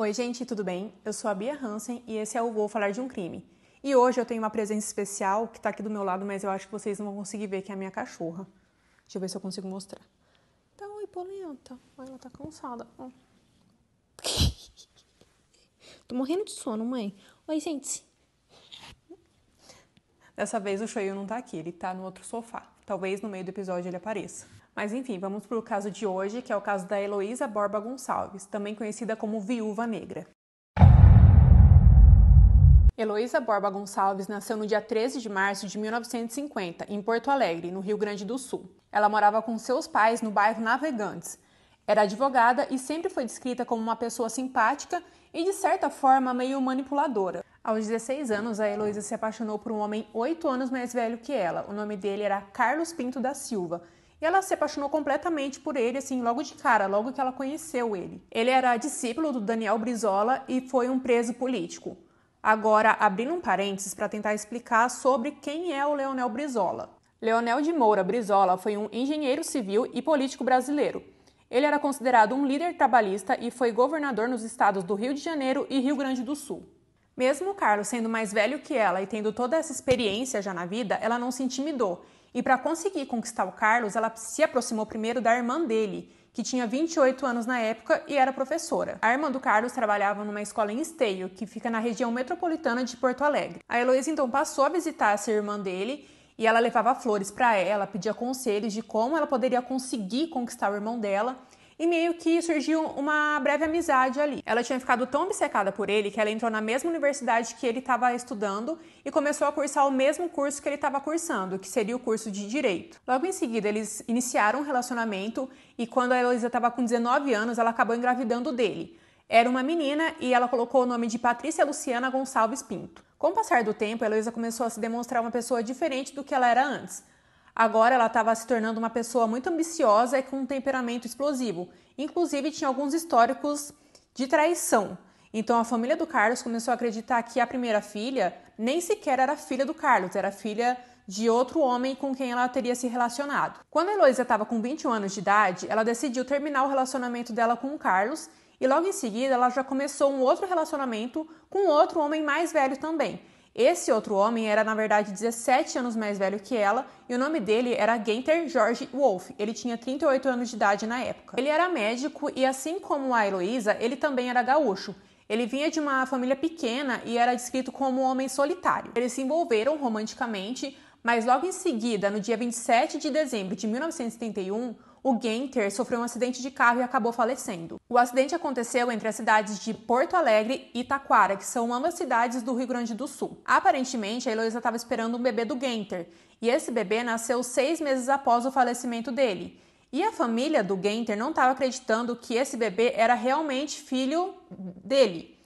Oi gente, tudo bem? Eu sou a Bia Hansen e esse é o Vou Falar de um Crime. E hoje eu tenho uma presença especial que tá aqui do meu lado, mas eu acho que vocês não vão conseguir ver, que é a minha cachorra. Deixa eu ver se eu consigo mostrar. Tá, oi, polenta. Ela tá cansada. Ó. Tô morrendo de sono, mãe. Oi, gente. Dessa vez o Shoyu não tá aqui, ele tá no outro sofá. Talvez no meio do episódio ele apareça. Mas enfim, vamos pro caso de hoje, que é o caso da Heloísa Borba Gonçalves, também conhecida como Viúva Negra. Heloísa Borba Gonçalves nasceu no dia 13 de março de 1950, em Porto Alegre, no Rio Grande do Sul. Ela morava com seus pais no bairro Navegantes. Era advogada e sempre foi descrita como uma pessoa simpática e, de certa forma, meio manipuladora. Aos 16 anos, a Heloísa se apaixonou por um homem 8 anos mais velho que ela. O nome dele era Carlos Pinto da Silva. E ela se apaixonou completamente por ele, assim, logo de cara, logo que ela conheceu ele. Ele era discípulo do Daniel Brizola e foi um preso político. Agora, abrindo um parênteses para tentar explicar sobre quem é o Leonel Brizola. Leonel de Moura Brizola foi um engenheiro civil e político brasileiro. Ele era considerado um líder trabalhista e foi governador nos estados do Rio de Janeiro e Rio Grande do Sul. Mesmo o Carlos sendo mais velho que ela e tendo toda essa experiência já na vida, ela não se intimidou. E para conseguir conquistar o Carlos, ela se aproximou primeiro da irmã dele, que tinha 28 anos na época e era professora. A irmã do Carlos trabalhava numa escola em Esteio, que fica na região metropolitana de Porto Alegre. A Heloísa então passou a visitar essa irmã dele e ela levava flores para ela, pedia conselhos de como ela poderia conseguir conquistar o irmão dela. E meio que surgiu uma breve amizade ali. Ela tinha ficado tão obcecada por ele que ela entrou na mesma universidade que ele estava estudando e começou a cursar o mesmo curso que ele estava cursando, que seria o curso de Direito. Logo em seguida, eles iniciaram um relacionamento e quando a Heloísa estava com 19 anos, ela acabou engravidando dele. Era uma menina e ela colocou o nome de Patrícia Luciana Gonçalves Pinto. Com o passar do tempo, a Heloísa começou a se demonstrar uma pessoa diferente do que ela era antes. Agora ela estava se tornando uma pessoa muito ambiciosa e com um temperamento explosivo. Inclusive tinha alguns históricos de traição. Então a família do Carlos começou a acreditar que a primeira filha nem sequer era filha do Carlos, era filha de outro homem com quem ela teria se relacionado. Quando a Heloísa estava com 21 anos de idade, ela decidiu terminar o relacionamento dela com o Carlos e logo em seguida ela já começou um outro relacionamento com outro homem mais velho também. Esse outro homem era, na verdade, 17 anos mais velho que ela e o nome dele era Guenther George Wolff. Ele tinha 38 anos de idade na época. Ele era médico e, assim como a Heloísa, ele também era gaúcho. Ele vinha de uma família pequena e era descrito como um homem solitário. Eles se envolveram romanticamente, mas logo em seguida, no dia 27 de dezembro de 1971, o Guenther sofreu um acidente de carro e acabou falecendo. O acidente aconteceu entre as cidades de Porto Alegre e Taquara, que são ambas cidades do Rio Grande do Sul. Aparentemente, a Heloísa estava esperando um bebê do Guenther, e esse bebê nasceu 6 meses após o falecimento dele. E a família do Guenther não estava acreditando que esse bebê era realmente filho dele.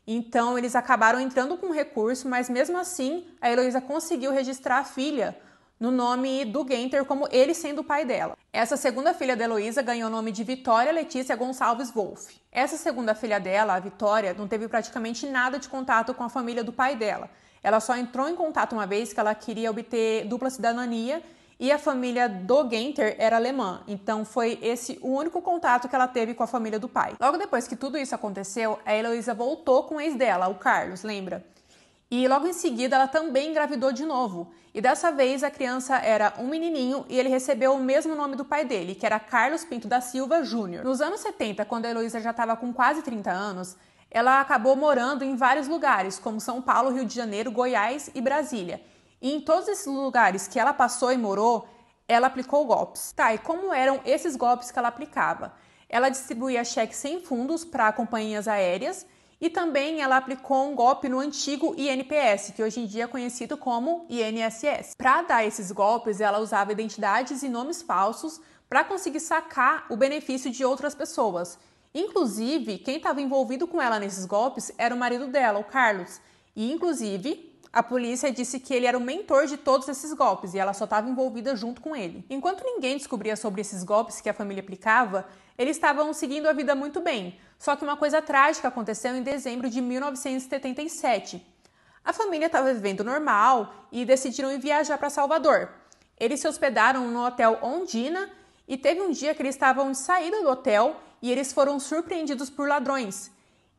Então, eles acabaram entrando com um recurso, mas mesmo assim, a Heloísa conseguiu registrar a filha no nome do Guenther como ele sendo o pai dela. Essa segunda filha da Heloísa ganhou o nome de Vitória Letícia Gonçalves Wolff. Essa segunda filha dela, a Vitória, não teve praticamente nada de contato com a família do pai dela. Ela só entrou em contato uma vez que ela queria obter dupla cidadania e a família do Guenther era alemã. Então foi esse o único contato que ela teve com a família do pai. Logo depois que tudo isso aconteceu, a Heloísa voltou com o ex dela, o Carlos, lembra? E logo em seguida ela também engravidou de novo. E dessa vez a criança era um menininho e ele recebeu o mesmo nome do pai dele, que era Carlos Pinto da Silva Júnior. Nos anos 70, quando a Heloísa já estava com quase 30 anos, ela acabou morando em vários lugares, como São Paulo, Rio de Janeiro, Goiás e Brasília. E em todos esses lugares que ela passou e morou, ela aplicou golpes. Tá, e como eram esses golpes que ela aplicava? Ela distribuía cheques sem fundos para companhias aéreas, e também ela aplicou um golpe no antigo INPS, que hoje em dia é conhecido como INSS. Para dar esses golpes, ela usava identidades e nomes falsos para conseguir sacar o benefício de outras pessoas. Inclusive, quem estava envolvido com ela nesses golpes era o marido dela, o Carlos. E, inclusive, a polícia disse que ele era o mentor de todos esses golpes e ela só estava envolvida junto com ele. Enquanto ninguém descobria sobre esses golpes que a família aplicava, eles estavam seguindo a vida muito bem. Só que uma coisa trágica aconteceu em dezembro de 1977. A família estava vivendo normal e decidiram ir viajar para Salvador. Eles se hospedaram no hotel Ondina e teve um dia que eles estavam de saída do hotel e eles foram surpreendidos por ladrões.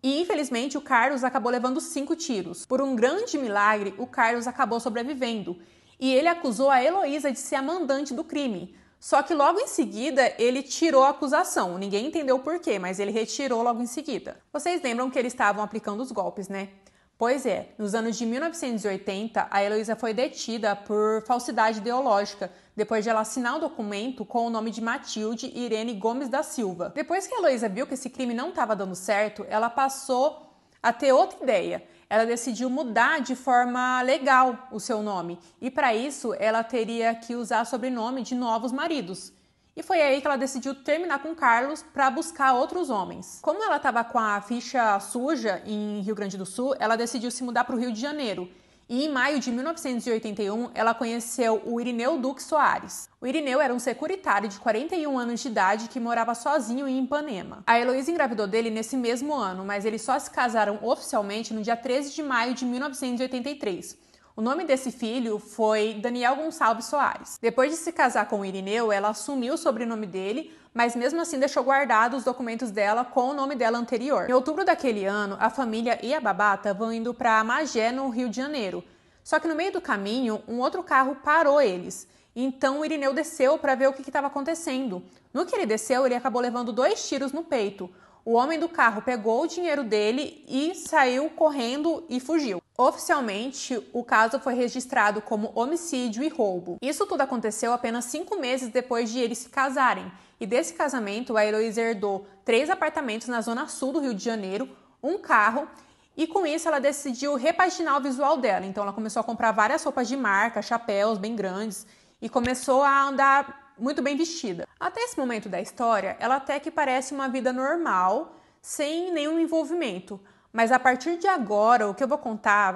E infelizmente o Carlos acabou levando 5 tiros. Por um grande milagre, o Carlos acabou sobrevivendo. E ele acusou a Heloísa de ser a mandante do crime. Só que logo em seguida ele tirou a acusação. Ninguém entendeu o porquê, mas ele retirou logo em seguida. Vocês lembram que eles estavam aplicando os golpes, né? Pois é, nos anos de 1980, a Heloísa foi detida por falsidade ideológica, depois de ela assinar um documento com o nome de Matilde Irene Gomes da Silva. Depois que a Heloísa viu que esse crime não estava dando certo, ela passou a ter outra ideia. Ela decidiu mudar de forma legal o seu nome, e para isso ela teria que usar sobrenome de novos maridos. E foi aí que ela decidiu terminar com Carlos para buscar outros homens. Como ela estava com a ficha suja em Rio Grande do Sul, ela decidiu se mudar para o Rio de Janeiro. E em maio de 1981, ela conheceu o Irineu Duque Soares. O Irineu era um securitário de 41 anos de idade que morava sozinho em Ipanema. A Heloísa engravidou dele nesse mesmo ano, mas eles só se casaram oficialmente no dia 13 de maio de 1983. O nome desse filho foi Daniel Gonçalves Soares. Depois de se casar com o Irineu, ela assumiu o sobrenome dele, mas mesmo assim deixou guardados os documentos dela com o nome dela anterior. Em outubro daquele ano, a família e a babá estavam indo para Magé, no Rio de Janeiro. Só que no meio do caminho, um outro carro parou eles. Então o Irineu desceu para ver o que estava acontecendo. No que ele desceu, ele acabou levando 2 tiros no peito. O homem do carro pegou o dinheiro dele e saiu correndo e fugiu. Oficialmente, o caso foi registrado como homicídio e roubo. Isso tudo aconteceu apenas 5 meses depois de eles se casarem. E desse casamento, a Heloísa herdou 3 apartamentos na zona sul do Rio de Janeiro, um carro, e com isso ela decidiu repaginar o visual dela. Então ela começou a comprar várias roupas de marca, chapéus bem grandes, e começou a andar muito bem vestida. Até esse momento da história, ela até que parece uma vida normal, sem nenhum envolvimento. Mas a partir de agora, o que eu vou contar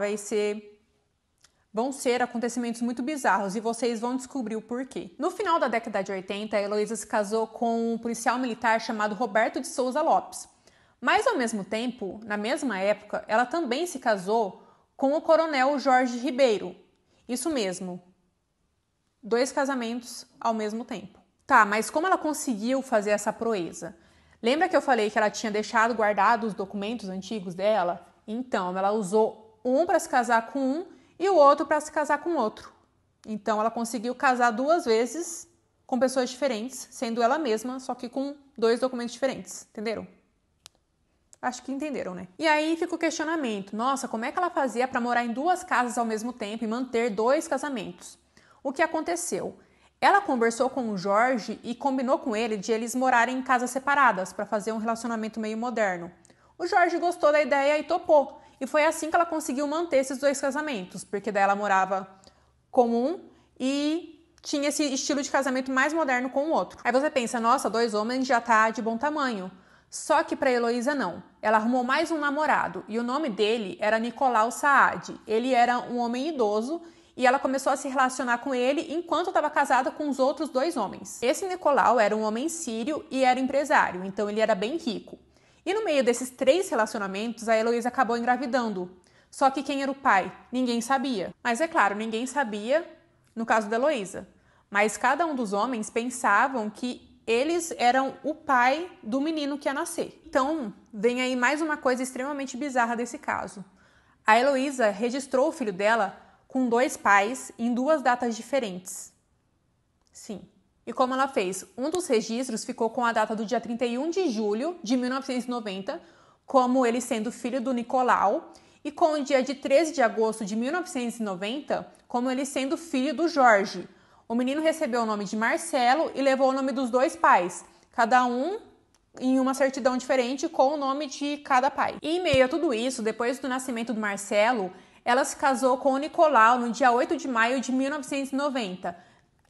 vão ser acontecimentos muito bizarros e vocês vão descobrir o porquê. No final da década de 80, a Heloísa se casou com um policial militar chamado Roberto de Souza Lopes. Mas, ao mesmo tempo, na mesma época, ela também se casou com o coronel Jorge Ribeiro. Isso mesmo. 2 casamentos ao mesmo tempo. Tá, mas como ela conseguiu fazer essa proeza? Lembra que eu falei que ela tinha deixado guardados os documentos antigos dela? Então, ela usou um para se casar com um e o outro para se casar com outro. Então, ela conseguiu casar 2 vezes com pessoas diferentes, sendo ela mesma, só que com 2 documentos diferentes. Entenderam? Acho que entenderam, né? E aí fica o questionamento. Nossa, como é que ela fazia para morar em 2 casas ao mesmo tempo e manter 2 casamentos? O que aconteceu? Ela conversou com o Jorge e combinou com ele de eles morarem em casas separadas para fazer um relacionamento meio moderno. O Jorge gostou da ideia e topou. E foi assim que ela conseguiu manter esses 2 casamentos, porque daí ela morava com um e tinha esse estilo de casamento mais moderno com o outro. Aí você pensa, nossa, 2 homens já tá de bom tamanho. Só que para Heloísa não. Ela arrumou mais um namorado e o nome dele era Nicolau Saad. Ele era um homem idoso e ela começou a se relacionar com ele enquanto estava casada com os outros 2 homens. Esse Nicolau era um homem sírio e era empresário, então ele era bem rico. E no meio desses 3 relacionamentos, a Heloísa acabou engravidando. Só que quem era o pai? Ninguém sabia. Mas é claro, ninguém sabia no caso da Heloísa. Mas cada um dos homens pensavam que eles eram o pai do menino que ia nascer. Então, vem aí mais uma coisa extremamente bizarra desse caso. A Heloísa registrou o filho dela com 2 pais em 2 datas diferentes. Sim. E como ela fez? Um dos registros ficou com a data do dia 31 de julho de 1990, como ele sendo filho do Nicolau, e com o dia de 13 de agosto de 1990, como ele sendo filho do Jorge. O menino recebeu o nome de Marcelo e levou o nome dos 2 pais, cada um em uma certidão diferente com o nome de cada pai. E em meio a tudo isso, depois do nascimento do Marcelo, ela se casou com o Nicolau no dia 8 de maio de 1990.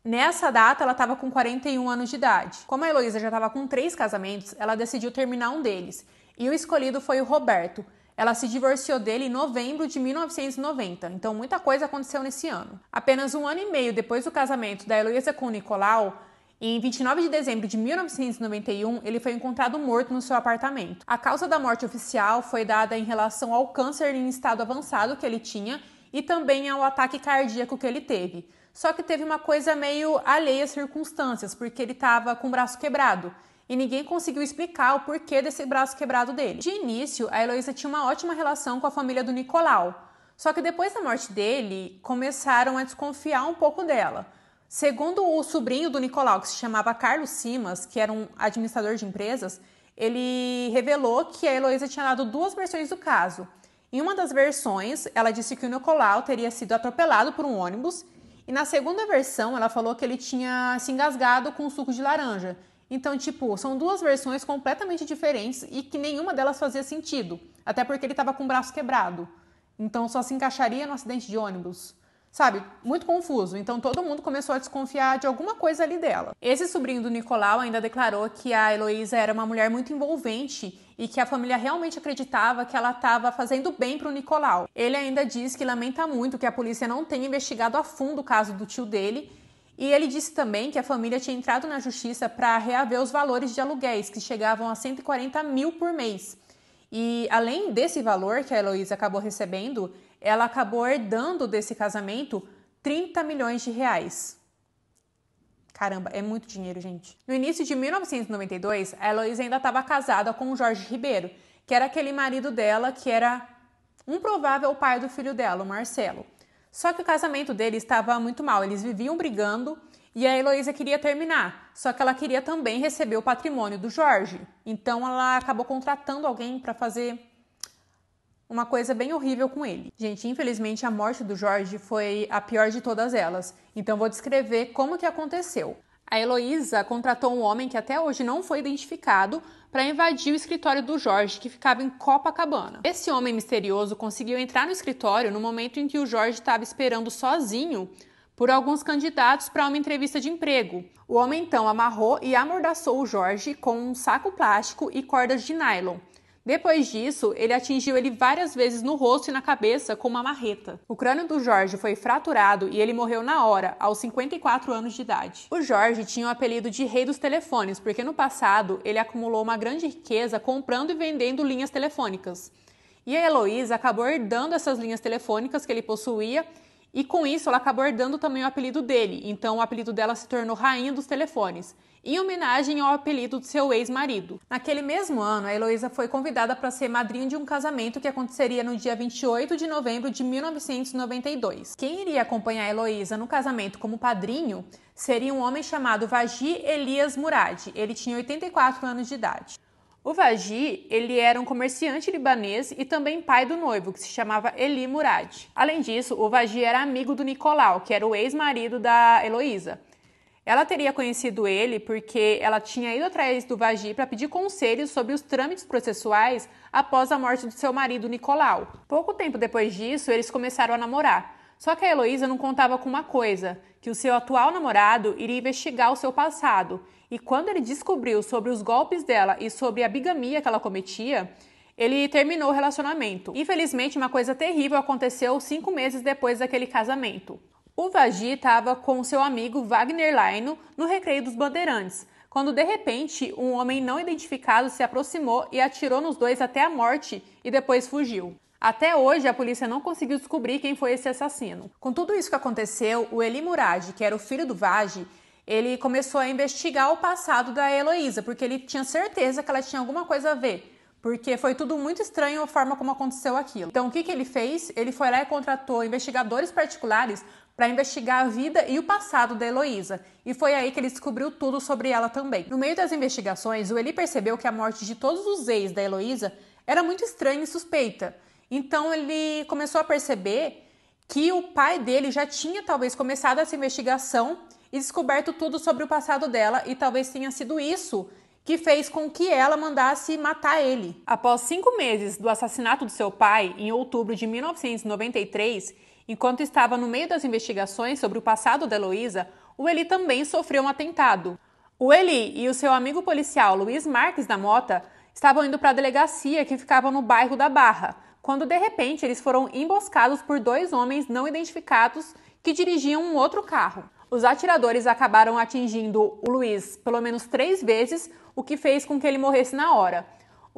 Nessa data, ela estava com 41 anos de idade. Como a Heloísa já estava com 3 casamentos, ela decidiu terminar um deles. E o escolhido foi o Roberto. Ela se divorciou dele em novembro de 1990, então muita coisa aconteceu nesse ano. Apenas 1 ano e meio depois do casamento da Heloísa com o Nicolau, em 29 de dezembro de 1991, ele foi encontrado morto no seu apartamento. A causa da morte oficial foi dada em relação ao câncer em estado avançado que ele tinha e também ao ataque cardíaco que ele teve. Só que teve uma coisa meio alheia às circunstâncias, porque ele estava com o braço quebrado. e ninguém conseguiu explicar o porquê desse braço quebrado dele. De início, a Heloísa tinha uma ótima relação com a família do Nicolau, só que depois da morte dele, começaram a desconfiar um pouco dela. Segundo o sobrinho do Nicolau, que se chamava Carlos Simas, que era um administrador de empresas, ele revelou que a Heloísa tinha dado 2 versões do caso. Em uma das versões, ela disse que o Nicolau teria sido atropelado por um ônibus, e na segunda versão, ela falou que ele tinha se engasgado com suco de laranja. Então, são 2 versões completamente diferentes e que nenhuma delas fazia sentido, até porque ele estava com o braço quebrado. Então, só se encaixaria no acidente de ônibus. Sabe? Muito confuso. Então, todo mundo começou a desconfiar de alguma coisa ali dela. Esse sobrinho do Nicolau ainda declarou que a Heloísa era uma mulher muito envolvente e que a família realmente acreditava que ela estava fazendo bem para o Nicolau. Ele ainda diz que lamenta muito que a polícia não tenha investigado a fundo o caso do tio dele. E ele disse também que a família tinha entrado na justiça para reaver os valores de aluguéis, que chegavam a 140 mil por mês. E além desse valor que a Heloísa acabou recebendo, ela acabou herdando desse casamento 30 milhões de reais. Caramba, é muito dinheiro, gente. No início de 1992, a Heloísa ainda estava casada com o Jorge Ribeiro, que era aquele marido dela que era um provável pai do filho dela, o Marcelo. Só que o casamento dele estava muito mal, eles viviam brigando e a Heloísa queria terminar, só que ela queria também receber o patrimônio do Jorge. Então ela acabou contratando alguém para fazer uma coisa bem horrível com ele. Gente, infelizmente a morte do Jorge foi a pior de todas elas, então vou descrever como que aconteceu. A Heloísa contratou um homem que até hoje não foi identificado para invadir o escritório do Jorge, que ficava em Copacabana. Esse homem misterioso conseguiu entrar no escritório no momento em que o Jorge estava esperando sozinho por alguns candidatos para uma entrevista de emprego. O homem então amarrou e amordaçou o Jorge com um saco plástico e cordas de nylon. Depois disso, ele atingiu ele várias vezes no rosto e na cabeça com uma marreta. O crânio do Jorge foi fraturado e ele morreu na hora, aos 54 anos de idade. O Jorge tinha o apelido de Rei dos Telefones, porque no passado ele acumulou uma grande riqueza comprando e vendendo linhas telefônicas. E a Heloísa acabou herdando essas linhas telefônicas que ele possuía, e com isso ela acabou herdando também o apelido dele, então o apelido dela se tornou Rainha dos Telefones, em homenagem ao apelido do seu ex-marido. Naquele mesmo ano, a Heloísa foi convidada para ser madrinha de um casamento que aconteceria no dia 28 de novembro de 1992. Quem iria acompanhar a Heloísa no casamento como padrinho seria um homem chamado Vagi Elias Murad. Ele tinha 84 anos de idade. O Vagi, ele era um comerciante libanês e também pai do noivo, que se chamava Eli Murad. Além disso, o Vagi era amigo do Nicolau, que era o ex-marido da Heloísa. Ela teria conhecido ele porque ela tinha ido atrás do Vagi para pedir conselhos sobre os trâmites processuais após a morte do seu marido Nicolau. Pouco tempo depois disso, eles começaram a namorar. Só que a Heloísa não contava com uma coisa, que o seu atual namorado iria investigar o seu passado. E quando ele descobriu sobre os golpes dela e sobre a bigamia que ela cometia, ele terminou o relacionamento. Infelizmente, uma coisa terrível aconteceu 5 meses depois daquele casamento. O Vagi estava com seu amigo Wagner Laino no Recreio dos Bandeirantes, quando de repente um homem não identificado se aproximou e atirou nos dois até a morte e depois fugiu. Até hoje, a polícia não conseguiu descobrir quem foi esse assassino. Com tudo isso que aconteceu, o Eli Murad, que era o filho do Vagi, ele começou a investigar o passado da Heloísa, porque ele tinha certeza que ela tinha alguma coisa a ver, porque foi tudo muito estranho a forma como aconteceu aquilo. Então, o que ele fez? Ele foi lá e contratou investigadores particulares para investigar a vida e o passado da Heloísa, e foi aí que ele descobriu tudo sobre ela também. No meio das investigações, o Eli percebeu que a morte de todos os ex da Heloísa era muito estranha e suspeita. Então ele começou a perceber que o pai dele já tinha talvez começado essa investigação e descoberto tudo sobre o passado dela, e talvez tenha sido isso que fez com que ela mandasse matar ele. Após 5 meses do assassinato do seu pai, em outubro de 1993, enquanto estava no meio das investigações sobre o passado da Heloísa, o Eli também sofreu um atentado. O Eli e o seu amigo policial Luiz Marques da Mota estavam indo para a delegacia que ficava no bairro da Barra, quando de repente eles foram emboscados por 2 homens não identificados que dirigiam um outro carro. Os atiradores acabaram atingindo o Luiz pelo menos 3 vezes, o que fez com que ele morresse na hora.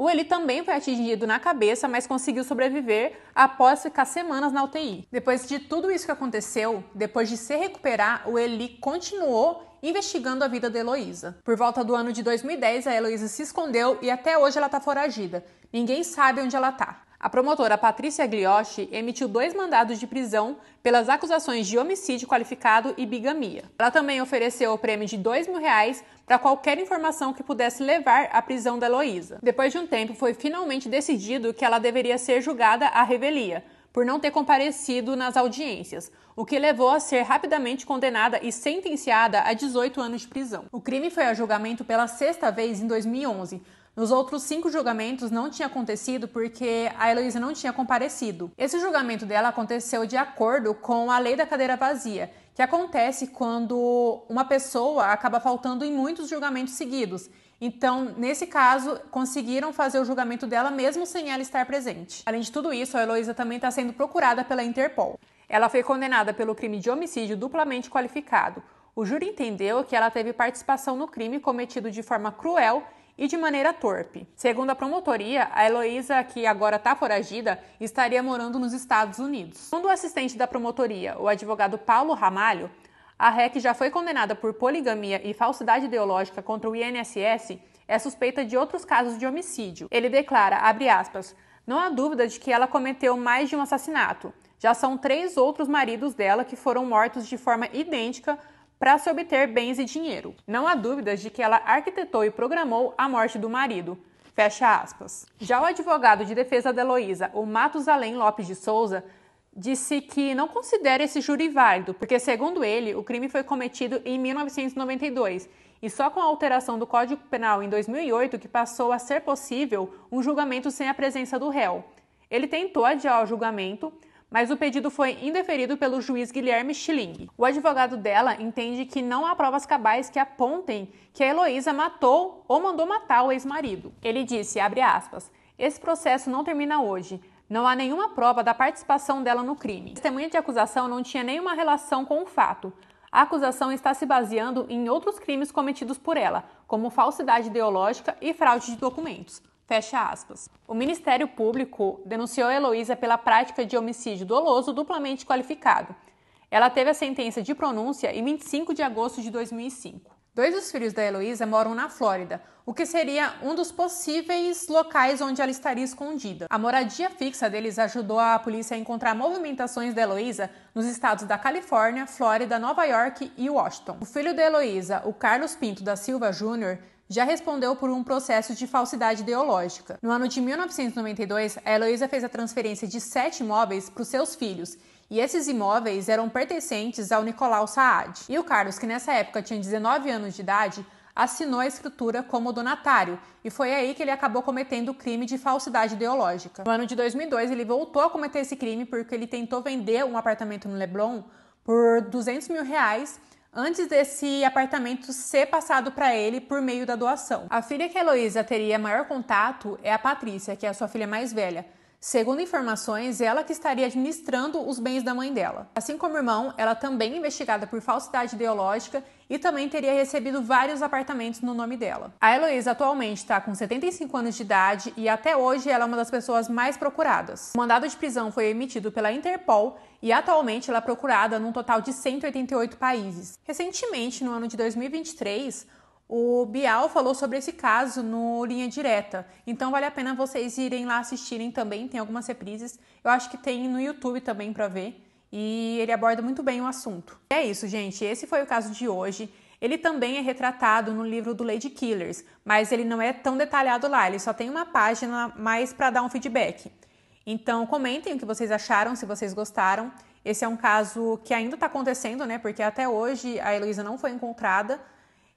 O Eli também foi atingido na cabeça, mas conseguiu sobreviver após ficar semanas na UTI. Depois de tudo isso que aconteceu, depois de se recuperar, o Eli continuou investigando a vida da Heloísa. Por volta do ano de 2010, a Heloísa se escondeu e até hoje ela está foragida. Ninguém sabe onde ela está. A promotora Patrícia Gliotti emitiu 2 mandados de prisão pelas acusações de homicídio qualificado e bigamia. Ela também ofereceu o prêmio de R$2.000 para qualquer informação que pudesse levar à prisão da Heloísa. Depois de um tempo, foi finalmente decidido que ela deveria ser julgada à revelia, por não ter comparecido nas audiências, o que levou a ser rapidamente condenada e sentenciada a 18 anos de prisão. O crime foi a julgamento pela 6ª vez em 2011, Nos outros 5 julgamentos não tinha acontecido porque a Heloísa não tinha comparecido. Esse julgamento dela aconteceu de acordo com a lei da cadeira vazia, que acontece quando uma pessoa acaba faltando em muitos julgamentos seguidos. Então, nesse caso, conseguiram fazer o julgamento dela mesmo sem ela estar presente. Além de tudo isso, a Heloísa também está sendo procurada pela Interpol. Ela foi condenada pelo crime de homicídio duplamente qualificado. O júri entendeu que ela teve participação no crime cometido de forma cruel e de maneira torpe. Segundo a promotoria, a Heloísa, que agora está foragida, estaria morando nos Estados Unidos. Segundo o assistente da promotoria, o advogado Paulo Ramalho, a REC já foi condenada por poligamia e falsidade ideológica contra o INSS, é suspeita de outros casos de homicídio. Ele declara, abre aspas, não há dúvida de que ela cometeu mais de um assassinato. Já são 3 outros maridos dela que foram mortos de forma idêntica para se obter bens e dinheiro. Não há dúvidas de que ela arquitetou e programou a morte do marido. Fecha aspas. Já o advogado de defesa da Heloísa, o Matusalém Lopes de Souza, disse que não considera esse júri válido, porque, segundo ele, o crime foi cometido em 1992 e só com a alteração do Código Penal em 2008 que passou a ser possível um julgamento sem a presença do réu. Ele tentou adiar o julgamento, mas o pedido foi indeferido pelo juiz Guilherme Schilling. O advogado dela entende que não há provas cabais que apontem que a Heloísa matou ou mandou matar o ex-marido. Ele disse, abre aspas, esse processo não termina hoje. Não há nenhuma prova da participação dela no crime. A testemunha de acusação não tinha nenhuma relação com o fato. A acusação está se baseando em outros crimes cometidos por ela, como falsidade ideológica e fraude de documentos. Fecha aspas. O Ministério Público denunciou a Heloísa pela prática de homicídio doloso duplamente qualificado. Ela teve a sentença de pronúncia em 25 de agosto de 2005. 2 dos filhos da Heloísa moram na Flórida, o que seria um dos possíveis locais onde ela estaria escondida. A moradia fixa deles ajudou a polícia a encontrar movimentações da Heloísa nos estados da Califórnia, Flórida, Nova York e Washington. O filho da Heloísa, o Carlos Pinto da Silva Júnior, já respondeu por um processo de falsidade ideológica. No ano de 1992, a Heloísa fez a transferência de 7 imóveis para os seus filhos, e esses imóveis eram pertencentes ao Nicolau Saad. E o Carlos, que nessa época tinha 19 anos de idade, assinou a escritura como donatário, e foi aí que ele acabou cometendo o crime de falsidade ideológica. No ano de 2002, ele voltou a cometer esse crime porque ele tentou vender um apartamento no Leblon por R$200 mil, antes desse apartamento ser passado para ele por meio da doação. A filha que a Heloísa teria maior contato é a Patrícia, que é a sua filha mais velha. Segundo informações, ela que estaria administrando os bens da mãe dela. Assim como o irmão, ela também é investigada por falsidade ideológica e também teria recebido vários apartamentos no nome dela. A Heloísa atualmente está com 75 anos de idade e até hoje ela é uma das pessoas mais procuradas. O mandado de prisão foi emitido pela Interpol e atualmente ela é procurada num total de 188 países. Recentemente, no ano de 2023, o Bial falou sobre esse caso no Linha Direta, então vale a pena vocês irem lá assistirem também, tem algumas reprises, eu acho que tem no YouTube também para ver, e ele aborda muito bem o assunto. É isso, gente, esse foi o caso de hoje. Ele também é retratado no livro do Lady Killers, mas ele não é tão detalhado lá, ele só tem uma página mais para dar um feedback. Então comentem o que vocês acharam, se vocês gostaram. Esse é um caso que ainda está acontecendo, né, porque até hoje a Heloísa não foi encontrada.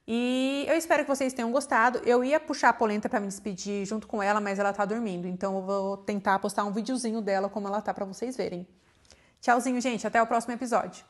E eu espero que vocês tenham gostado. Eu ia puxar a polenta para me despedir junto com ela, mas ela tá dormindo. Então eu vou tentar postar um videozinho dela como ela tá para vocês verem. Tchauzinho, gente. Até o próximo episódio.